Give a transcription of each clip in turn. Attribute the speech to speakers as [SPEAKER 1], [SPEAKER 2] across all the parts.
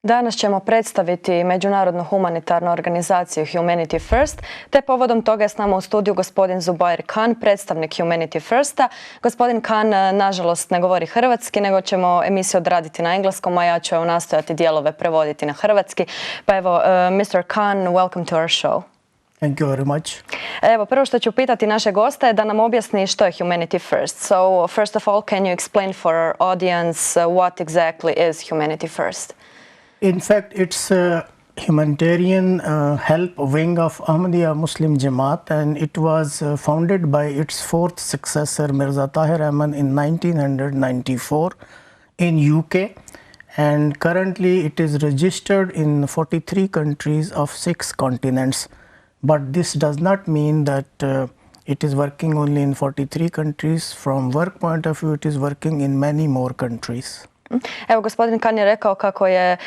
[SPEAKER 1] Danas ćemo predstaviti međunarodnu humanitarnu organizaciju Humanity First, te povodom toga je s nama u studiju gospodin Zubair Khan, predstavnik Humanity Firsta. Gospodin Khan nažalost ne govori hrvatski, nego ćemo emisiju odraditi na engleskom, a ja ću nastojati dijelove prevoditi na hrvatski. Pa evo, Mr. Khan, welcome to our show.
[SPEAKER 2] Thank you very much.
[SPEAKER 1] Evo, prvo što ću pitati naše goste je da nam objasni što je Humanity First. So, first of all, can you explain for our audience what exactly is Humanity First?
[SPEAKER 2] In fact, it's a humanitarian help wing of Ahmadiyya Muslim Jamaat, and it was founded by its fourth successor, Mirza Tahir Ahmad, in 1994 in UK. And currently it is registered in 43 countries of 6 continents. But this does not mean that it is working only in 43 countries. From work point of view, it is working in many more countries.
[SPEAKER 1] Evo, gospodin Khan je rekao kako je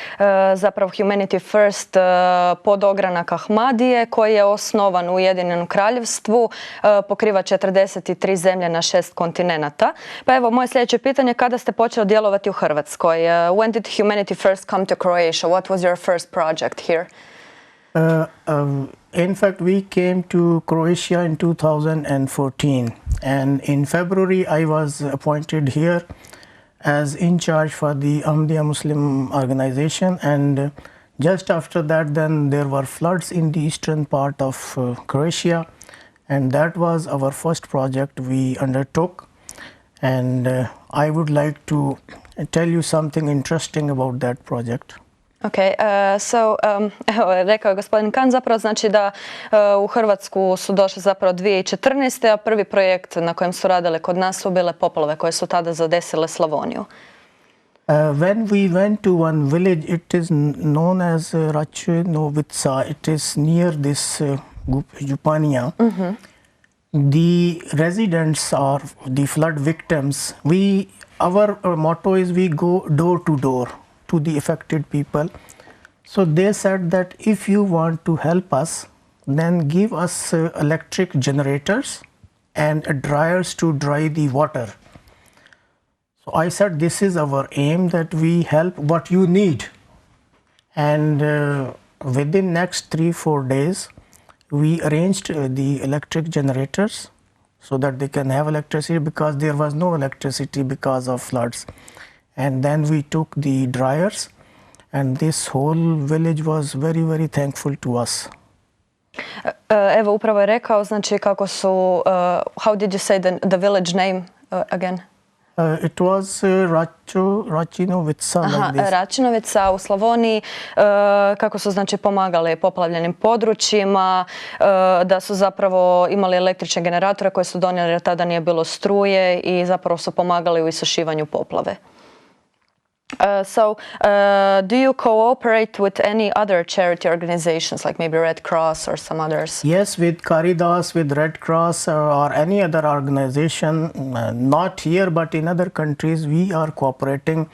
[SPEAKER 1] zapravo Humanity First podogranak Ahmadije koji je osnovan u Ujedinjenom Kraljevstvu, pokriva 43 zemlje na 6 kontinenata. Pa evo, moje sljedeće pitanje, kada ste počeli djelovati u Hrvatskoj? When did Humanity First come to Croatia? What was your first project here?
[SPEAKER 2] In fact, we came to Croatia in 2014, and in February I was appointed here as in charge for the Ahmadiyya Muslim organization, and just after that then there were floods in the eastern part of Croatia, and that was our first project we undertook. And I would like to tell you something interesting about that project.
[SPEAKER 1] Okay, evo, rekao je gospodin Khan zapravo, znači da u Hrvatsku su došli zapravo 2014. a prvi projekt na kojem su radile kod nas su bile poplave koje su tada zadesile Slavoniju.
[SPEAKER 2] When we went to one village, it is known as Račinovica. It is near this Županija. The residents are the flood victims. Our motto is we go door to door to the affected people. So they said that if you want to help us, then give us electric generators and dryers to dry the water. So I said this is our aim, that we help what you need. And within next 3-4 days, we arranged the electric generators so that they can have electricity, because there was no electricity because of floods. And then we took the dryers, and this whole village was very, very thankful to us.
[SPEAKER 1] Evo, upravo je rekao, znači kako su, how did you say the village name again?
[SPEAKER 2] It was Račinovica.
[SPEAKER 1] Aha, like Račinovica u Slavoniji, kako su znači pomagali poplavljenim područjima, da su zapravo imali električne generatore koje su donijeli jer tada nije bilo struje i zapravo su pomagali u isušivanju poplave. Do you cooperate with any other charity organizations, like maybe Red Cross or some others?
[SPEAKER 2] Yes, with Caritas, with Red Cross, or any other organization, not here but in other countries, we are cooperating,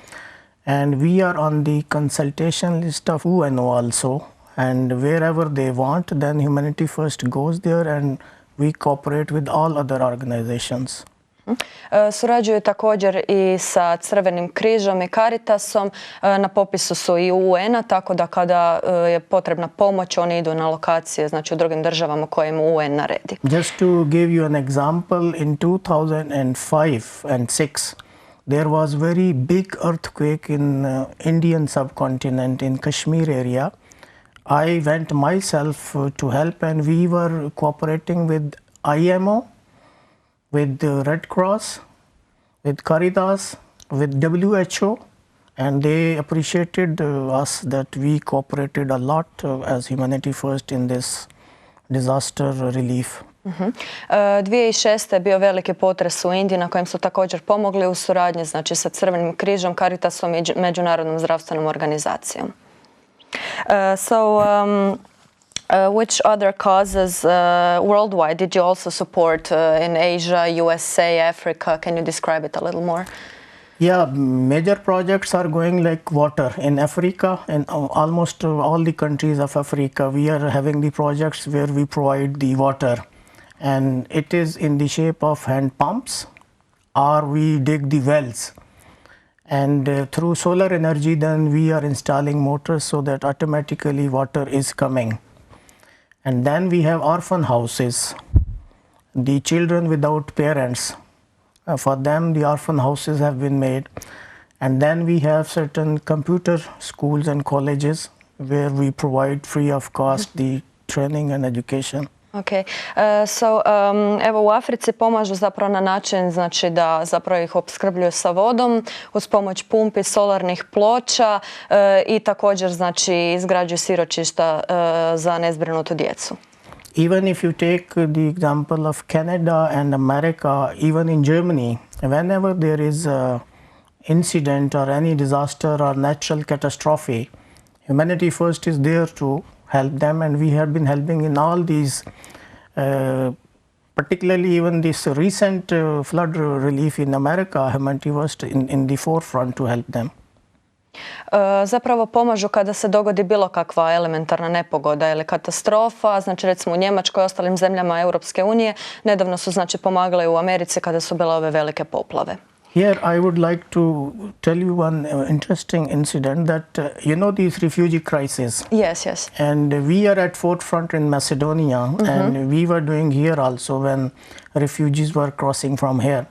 [SPEAKER 2] and we are on the consultation list of UNO also, and wherever they want, then Humanity First goes there, and we cooperate with all other organizations.
[SPEAKER 1] Surađuju također i sa Crvenim križom i Caritasom, na popisu su i UN-a, tako da kada je potrebna pomoć oni idu na lokacije, znači u drugim državama koje im UN naredi.
[SPEAKER 2] Just to give you an example, in 2005 and 6 there was very big earthquake in Indian subcontinent in Kashmir area. I went myself to help, and we were cooperating with IMO, with the Red Cross, with Caritas, with WHO, and they appreciated us that we cooperated a lot as Humanity First in this disaster relief.
[SPEAKER 1] 2006. je bio veliki potres u Indiji na kojem su također pomogli u suradnji, znači sa Crvenim križom, Caritasom i Međunarodnom zdravstvenom organizacijom. Which other causes worldwide did you also support in Asia, USA, Africa? Can you describe it a little more?
[SPEAKER 2] Yeah, major projects are going like water in Africa, and almost all the countries of Africa we are having the projects where we provide the water, and it is in the shape of hand pumps, or we dig the wells. And through solar energy, then we are installing motors so that automatically water is coming. And then we have orphan houses, the children without parents. For them, the orphan houses have been made. And then we have certain computer schools and colleges where we provide free of cost the training and education.
[SPEAKER 1] Okay. Evo u Africi pomažu zapravo na način znači da zapravo ih opskrbljuju sa vodom uz pomoć pumpi, solarnih ploča i također znači izgrađuju siročišta za nezbrinutu djecu.
[SPEAKER 2] Even if you take the example of Canada and America, even in Germany, whenever there is a incident or any disaster or natural catastrophe, Humanity First is there to help them, and we have been helping in all these, particularly even this recent flood relief in America. Humanity First in the forefront to help them.
[SPEAKER 1] Zapravo pomažu kada se dogodi bilo kakva elementarna nepogoda ili katastrofa, znači recimo u Njemačkoj i ostalim zemljama Europske unije. Nedavno su znači pomagali u Americi kada su bile ove velike poplave.
[SPEAKER 2] Here I would like to tell you one interesting incident that you know these refugee crises.
[SPEAKER 1] Yes.
[SPEAKER 2] And we are at forefront in Macedonia, and we were doing here also when refugees were crossing from here.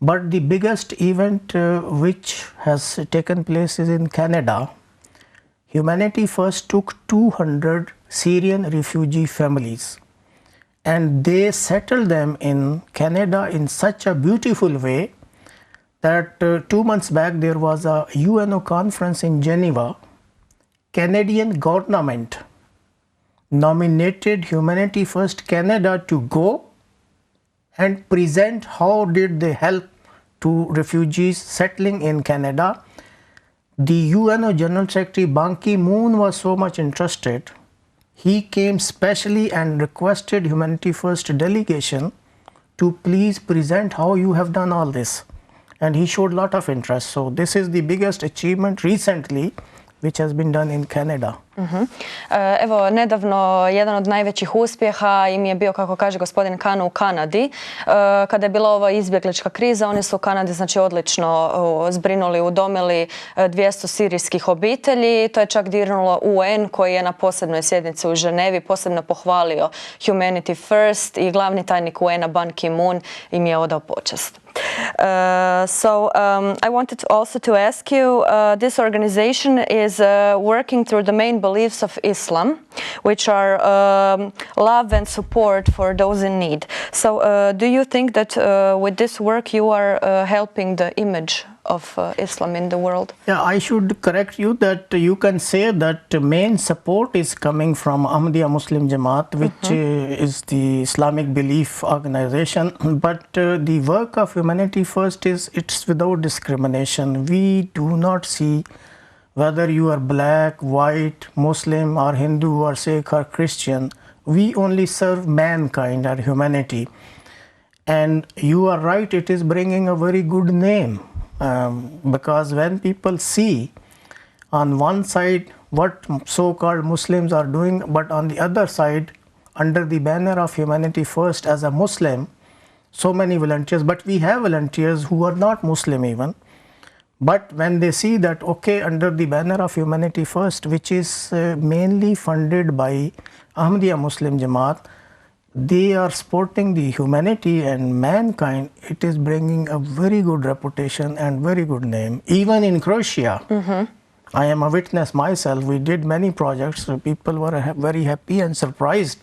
[SPEAKER 2] But the biggest event which has taken place is in Canada. Humanity First took 200 Syrian refugee families and they settled them in Canada in such a beautiful way that 2 months back there was a UNO conference in Geneva. Canadian government nominated Humanity First Canada to go and present how did they help to refugees settling in Canada. The UNO General Secretary Ban Ki-moon was so much interested. He came specially and requested Humanity First delegation to please present how you have done all this. And he showed a lot of interest. So this is the biggest achievement recently which has been done in Canada.
[SPEAKER 1] Evo, nedavno jedan od najvećih uspjeha im je bio, kako kaže gospodin Khan, u Kanadi. Kada je bila ova izbjeglička kriza, oni su u Kanadi znači odlično zbrinuli, udomili 200 sirijskih obitelji. To je čak dirnulo UN koji je na posebnoj sjednici u Ženevi posebno pohvalio Humanity First i glavni tajnik UN-a Ban Ki-moon im je odao počast. I wanted also to ask you, this organization is working through the main beliefs of Islam, which are love and support for those in need. So do you think that with this work you are helping the image of Islam in the world?
[SPEAKER 2] Yeah, I should correct you that you can say that main support is coming from Ahmadiyya Muslim Jamaat, which is the Islamic belief organization. But the work of Humanity First it's without discrimination. We do not see whether you are black, white, Muslim or Hindu or Sikh or Christian. We only serve mankind or humanity. And you are right, it is bringing a very good name. Because when people see on one side what so-called Muslims are doing, but on the other side, under the banner of Humanity First as a Muslim, so many volunteers, but we have volunteers who are not Muslim even. But when they see that, okay, under the banner of Humanity First, which is mainly funded by Ahmadiyya Muslim Jamaat, they are supporting the humanity and mankind, it is bringing a very good reputation and very good name. Even in Croatia, I am a witness myself, we did many projects, so people were very happy and surprised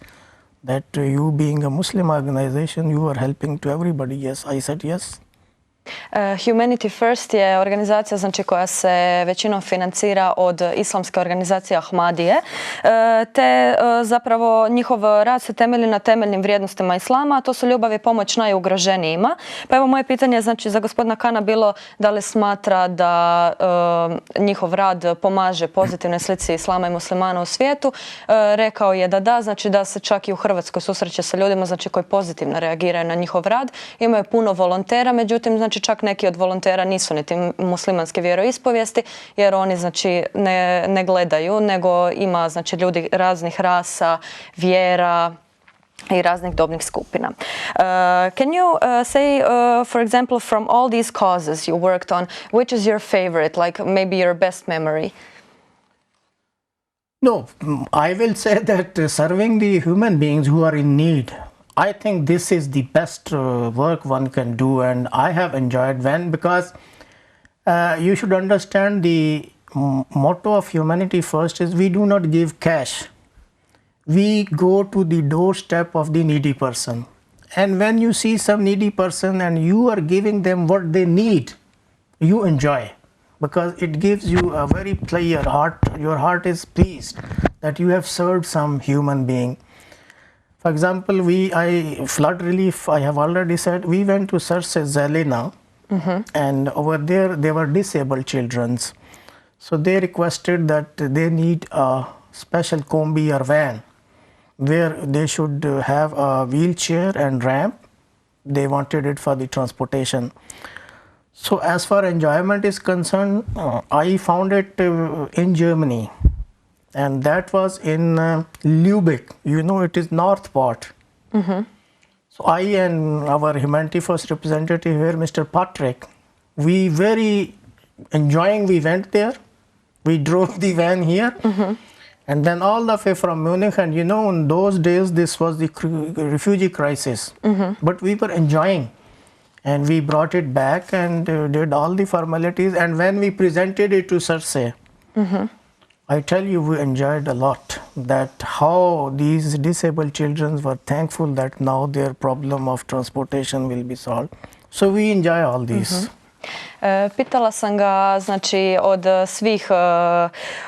[SPEAKER 2] that you being a Muslim organization, you are helping to everybody. Yes, I said yes.
[SPEAKER 1] Humanity First je organizacija znači, koja se većinom financira od islamske organizacije Ahmadije, te zapravo njihov rad se temelji na temeljnim vrijednostima islama, a to su ljubav i pomoć najugroženijima. Pa evo moje pitanje je znači, za gospodina Kana bilo da li smatra da njihov rad pomaže pozitivnoj slici islama i muslimana u svijetu. Rekao je da da, znači da se čak i u Hrvatskoj susreće sa ljudima znači, koji pozitivno reagiraju na njihov rad. Imaju puno volontera, međutim znači čak neki od volontera nisu niti muslimanske vjeroispovijesti jer oni znači ne gledaju, nego ima znači ljudi raznih rasa, vjera, i raznih dobnih skupina. Can you say, for example, from all these causes you worked on, which is your favorite, like maybe your best memory?
[SPEAKER 2] No, I will say that serving the human beings who are in need, I think this is the best work one can do, and I have enjoyed because you should understand the motto of Humanity First is we do not give cash. We go to the doorstep of the needy person. And when you see some needy person and you are giving them what they need, you enjoy, because it gives you a very clear heart. Your heart is pleased that you have served some human being. For example, flood relief, I have already said, we went to Sarse Zelena, and over there were disabled children. So they requested that they need a special combi or van where they should have a wheelchair and ramp. They wanted it for the transportation. So as far enjoyment is concerned, I found it in Germany, and that was in Lübeck. You know, it is north part. So I and our Humanity First representative here, Mr. Patrick, we very enjoying, we went there. We drove the van here. And then all the way from Munich, and you know, in those days, this was the refugee crisis. But we were enjoying. And we brought it back and did all the formalities. And when we presented it to Sarse, I tell you, we enjoyed a lot. That how these disabled children were thankful that now their problem of transportation will be solved. So we enjoy all these.
[SPEAKER 1] Pitala sam ga, znači, od svih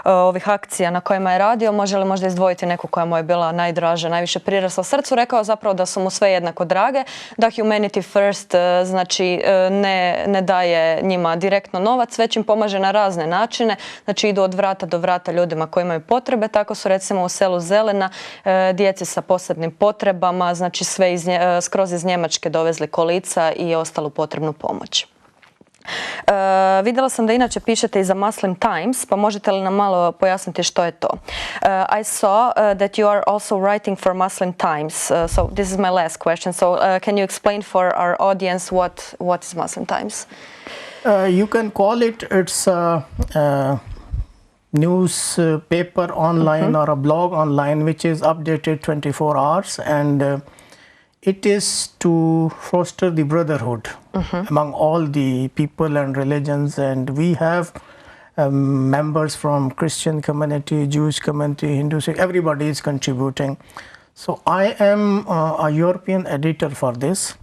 [SPEAKER 1] ovih akcija na kojima je radio, može li možda izdvojiti neku koja mu je bila najdraža, najviše prirasla srcu. Rekao zapravo da su mu sve jednako drage, da Humanity First znači ne daje njima direktno novac, već im pomaže na razne načine, znači idu od vrata do vrata ljudima koji imaju potrebe. Tako su recimo u selu Zelena djeci sa posebnim potrebama, znači sve skroz iz Njemačke dovezli kolica i ostalu potrebnu pomoć. Vidjela sam da inače pišete i za Muslim Times, pa možete li nam malo pojasniti što je to? I saw that you are also writing for Muslim Times, so this is my last question. So can you explain for our audience what is Muslim Times?
[SPEAKER 2] You can call it's a newspaper online or a blog online which is updated 24 hours, and it is to foster the brotherhood among all the people and religions. And we have members from Christian community, Jewish community, Hindu, everybody is contributing. So I am a European editor for this.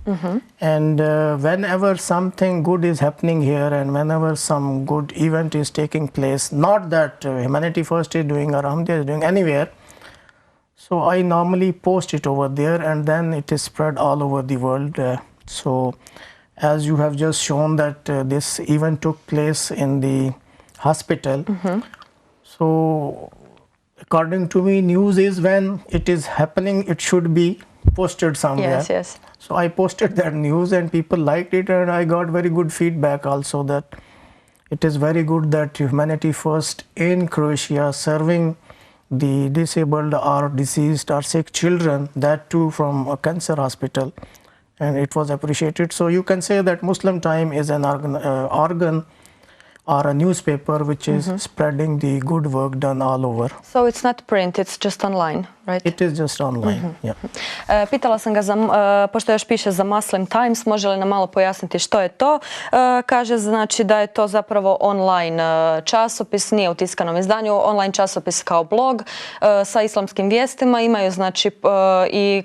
[SPEAKER 2] And whenever something good is happening here and whenever some good event is taking place, not that Humanity First is doing or Ahmadiyya is doing, anywhere, so I normally post it over there, and then it is spread all over the world. So as you have just shown that this event took place in the hospital. So according to me, news is when it is happening, it should be posted somewhere.
[SPEAKER 1] Yes.
[SPEAKER 2] So I posted that news and people liked it, and I got very good feedback also that it is very good that Humanity First in Croatia serving the disabled or diseased or sick children, that too from a cancer hospital, and it was appreciated. So you can say that Muslim Time is an organ or a newspaper which is spreading the good work done all over.
[SPEAKER 1] So it's not print, it's just online, right?
[SPEAKER 2] It is just online, yeah.
[SPEAKER 1] Pitala sam ga, pošto još piše za Muslim Times, može li nam malo pojasniti što je to? Kaže znači da je to zapravo online časopis, nije u tiskanom izdanju, online časopis kao blog sa islamskim vijestima, imaju znači i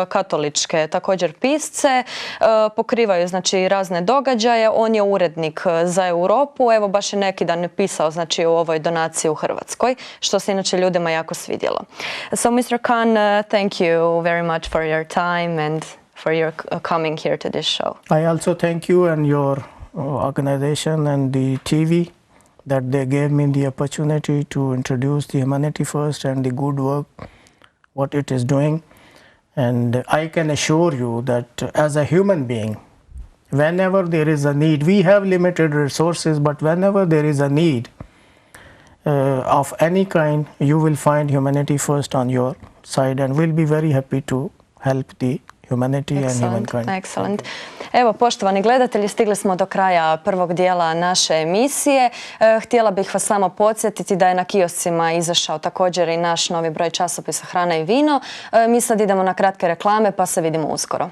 [SPEAKER 1] katoličke također pisce, pokrivaju znači razne događaje. On je urednik za Europu, evo baš je neki dan pisao znači o ovoj donaciji u Hrvatskoj, što se inače ljudima jako svidjelo. So Mr. Khan, thank you very much for your time and for your coming here to this show.
[SPEAKER 2] I also thank you and your organization and the TV that they gave me the opportunity to introduce the Humanity First and the good work what it is doing. And I can assure you that as a human being, whenever there is a need, we have limited resources, but whenever there is a need of any kind, you will find Humanity First on your side, and we'll be very happy to help the humanity and humankind.
[SPEAKER 1] Excellent. Evo, poštovani gledatelji, stigli smo do kraja prvog dijela naše emisije. Htjela bih vas samo podsjetiti da je na kioscima izašao također i naš novi broj časopisa Hrana i vino. Mi sad idemo na kratke reklame, pa se vidimo uskoro.